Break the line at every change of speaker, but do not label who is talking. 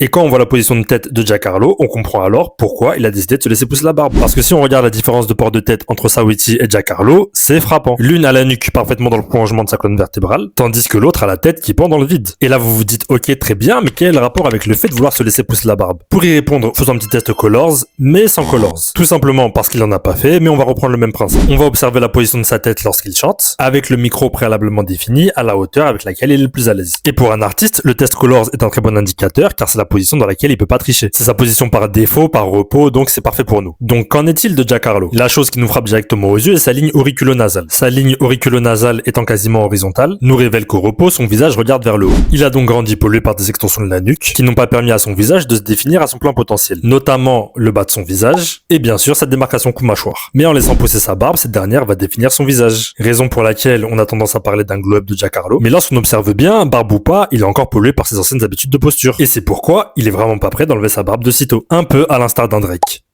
Et quand on voit la position de tête de Giancarlo, on comprend alors pourquoi il a décidé de se laisser pousser la barbe. Parce que si on regarde la différence de port de tête entre Saweetie et Giancarlo, c'est frappant. L'une a la nuque parfaitement dans le prolongement de sa colonne vertébrale, tandis que l'autre a la tête qui pend dans le vide. Et là vous vous dites ok très bien, mais quel est le rapport avec le fait de vouloir se laisser pousser la barbe? Pour y répondre, faisons un petit test Colors, mais sans Colors. Tout simplement parce qu'il en a pas fait, mais on va reprendre le même principe. On va observer la position de sa tête lorsqu'il chante, avec le micro préalablement défini à la hauteur avec laquelle il est le plus à l'aise. Et pour un artiste, le test Colors est un très bon indicateur car c'est la position dans laquelle il peut pas tricher. C'est sa position par défaut, par repos, donc c'est parfait pour nous. Donc qu'en est-il de Giancarlo? La chose qui nous frappe directement aux yeux est sa ligne auriculo-nasale. Sa ligne auriculo-nasale étant quasiment horizontale, nous révèle qu'au repos, son visage regarde vers le haut. Il a donc grandi pollué par des extensions de la nuque qui n'ont pas permis à son visage de se définir à son plein potentiel, notamment le bas de son visage et bien sûr sa démarcation cou-mâchoire. Mais en laissant pousser sa barbe, cette dernière va définir son visage. Raison pour laquelle on a tendance à parler d'un glow-up de Giancarlo, mais lorsqu'on observe bien, barbe ou pas, il est encore pollué par ses anciennes habitudes de posture. Et c'est pourquoi il est vraiment pas prêt d'enlever sa barbe de sitôt. Un peu à l'instar d'un Drake.